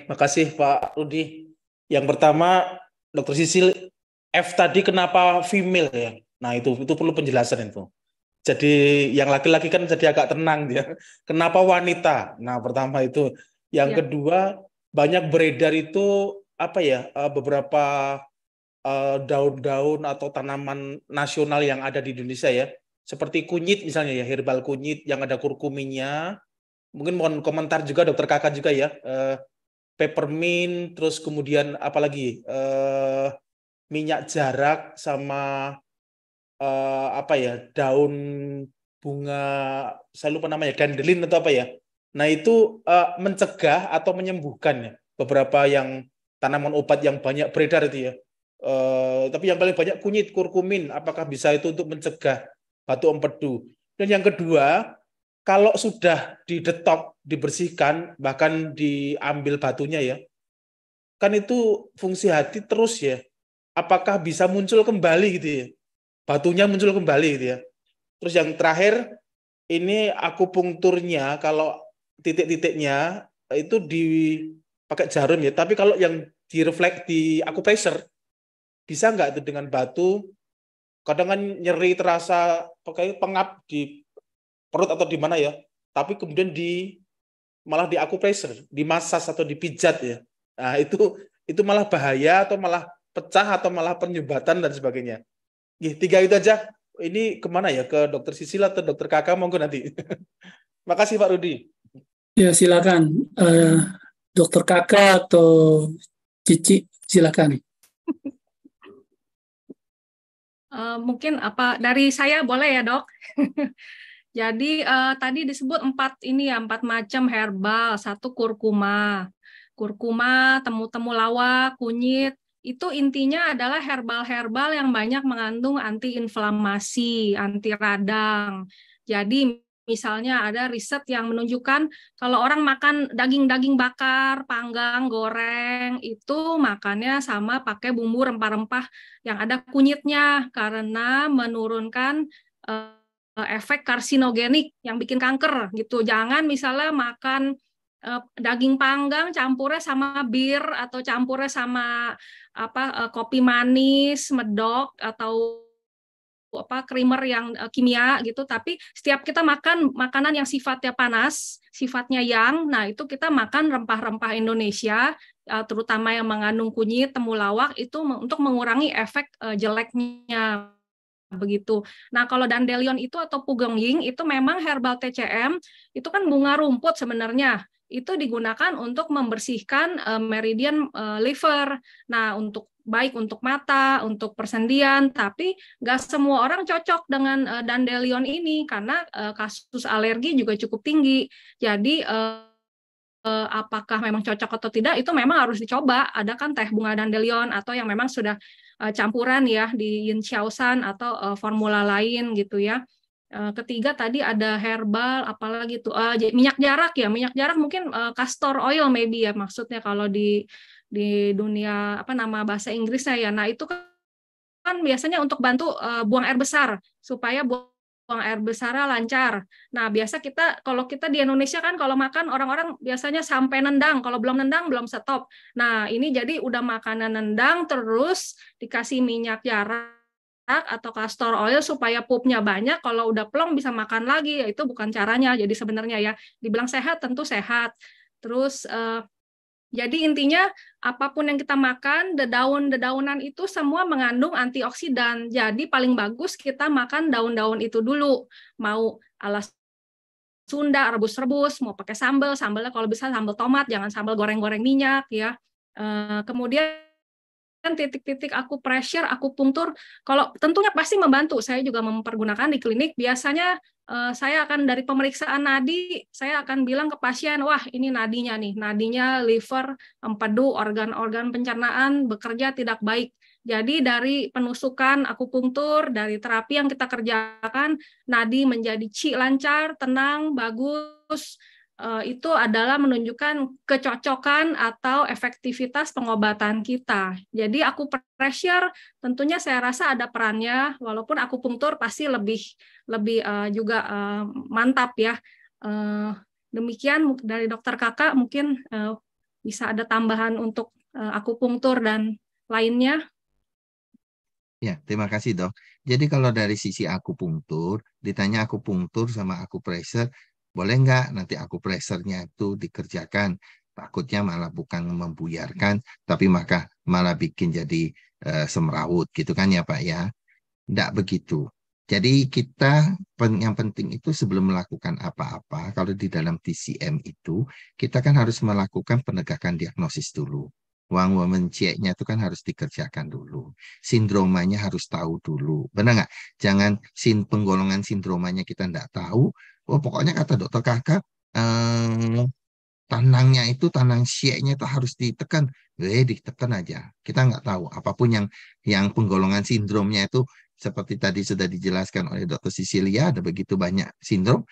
Makasih Pak Rudi. Yang pertama, Dokter Sisil, F tadi kenapa female ya? Nah itu perlu penjelasan itu. Jadi yang laki-laki kan jadi agak tenang dia. Kenapa wanita? Nah pertama itu. Yang Ya, kedua, banyak beredar itu apa ya? Beberapa daun-daun atau tanaman nasional yang ada di Indonesia ya. Seperti kunyit misalnya ya, herbal kunyit yang ada kurkuminnya. Mungkin mohon komentar juga Dokter Kakak juga ya. Peppermint, terus kemudian apalagi minyak jarak sama apa ya daun bunga, saya lupa namanya, dandelin atau apa ya. Nah itu mencegah atau menyembuhkan ya beberapa yang tanaman obat yang banyak beredar itu ya. Tapi yang paling banyak kunyit, kurkumin. Apakah bisa itu untuk mencegah batu empedu? Dan yang kedua, kalau sudah didetok, dibersihkan, bahkan diambil batunya ya, kan itu fungsi hati terus ya. Apakah bisa muncul kembali gitu ya? Batunya muncul kembali gitu ya. Terus yang terakhir, ini akupunkturnya kalau titik-titiknya itu dipakai jarum ya. Tapi kalau yang direfleks di akupressure, bisa nggak itu dengan batu? Kadang kan nyeri terasa pakai pengap di perut atau di mana ya. Tapi kemudian malah di akupressure, dimasas atau dipijat ya. Nah, itu malah bahaya atau malah pecah atau malah penyumbatan dan sebagainya. Tiga itu aja. Ini kemana ya? Ke Dokter Sisil atau Dokter Kakak monggo nanti. Makasih Pak Rudi. Ya, silakan. Dokter Kakak atau Cici, silakan. Mungkin apa dari saya boleh ya, Dok? Jadi tadi disebut 4 macam herbal, satu kurkuma. Kurkuma, temu-temu lawak, kunyit, itu intinya adalah herbal-herbal yang banyak mengandung antiinflamasi, anti radang. Jadi misalnya ada riset yang menunjukkan kalau orang makan daging-daging bakar, panggang, goreng, itu makannya sama pakai bumbu rempah-rempah yang ada kunyitnya karena menurunkan efek karsinogenik yang bikin kanker gitu. Jangan misalnya makan daging panggang campurnya sama bir atau campurnya sama kopi manis, medok atau creamer yang kimia gitu, tapi setiap kita makan makanan yang sifatnya panas, sifatnya yang, nah itu kita makan rempah-rempah Indonesia, terutama yang mengandung kunyit, temulawak, itu untuk mengurangi efek jeleknya begitu. Nah, kalau dandelion itu atau pugengjing itu memang herbal TCM, itu kan bunga rumput sebenarnya. Itu digunakan untuk membersihkan meridian liver. Nah, baik untuk mata, untuk persendian, tapi nggak semua orang cocok dengan dandelion ini karena kasus alergi juga cukup tinggi. Jadi apakah memang cocok atau tidak itu memang harus dicoba. Ada kan teh bunga dandelion atau yang memang sudah campuran ya di yin xiaoshan atau formula lain gitu ya. Ketiga tadi ada herbal apalagi tuh minyak jarak ya. Minyak jarak mungkin castor oil maybe ya maksudnya kalau di dunia bahasa Inggrisnya ya. Nah, itu kan biasanya untuk bantu buang air besar supaya buang air besarnya lancar. Nah, biasa kalau kita di Indonesia kan kalau makan orang-orang biasanya sampai nendang, kalau belum nendang belum stop. Nah, ini jadi udah makanan nendang terus dikasih minyak jarak atau castor oil supaya pupnya banyak, kalau udah plong bisa makan lagi, ya itu bukan caranya. Jadi sebenarnya ya dibilang sehat tentu sehat. Terus jadi intinya apapun yang kita makan, dedaunan itu semua mengandung antioksidan. Jadi paling bagus kita makan daun-daun itu dulu. Mau ala Sunda, rebus-rebus, mau pakai sambal, sambalnya kalau bisa sambal tomat, jangan sambal goreng-goreng minyak ya. Kemudian titik-titik akupressure, akupunktur, kalau tentunya pasti membantu. Saya juga mempergunakan di klinik. Biasanya saya akan dari pemeriksaan nadi, saya akan bilang ke pasien, wah ini nadinya nih, nadinya liver, empedu, organ-organ pencernaan bekerja tidak baik. Jadi dari penusukan akupunktur, dari terapi yang kita kerjakan, nadi menjadi lancar, tenang, bagus, itu adalah menunjukkan kecocokan atau efektivitas pengobatan kita. Jadi akupressure tentunya saya rasa ada perannya, walaupun akupunktur pasti lebih juga mantap ya. Demikian dari dokter Kakak mungkin bisa ada tambahan untuk akupunktur dan lainnya? Ya, terima kasih dok. Jadi kalau dari sisi akupunktur, ditanya akupunktur sama akupressure, boleh nggak nanti akupressernya itu dikerjakan? Takutnya malah bukan membuyarkan, tapi maka malah bikin jadi semrawut gitu kan ya Pak ya. Tidak begitu. Jadi kita yang penting itu sebelum melakukan apa-apa, kalau di dalam TCM itu, kita kan harus melakukan penegakan diagnosis dulu. Wang woman check-nya itu kan harus dikerjakan dulu. Sindromanya harus tahu dulu. Benar nggak? Jangan penggolongan sindromanya kita nggak tahu. Oh, pokoknya kata dokter kakak, tanangnya itu, tanang syeknya itu harus ditekan. Ditekan aja. Kita nggak tahu. Apapun yang penggolongan sindromnya itu, seperti tadi sudah dijelaskan oleh Dr. Cecilia, ada begitu banyak sindrom.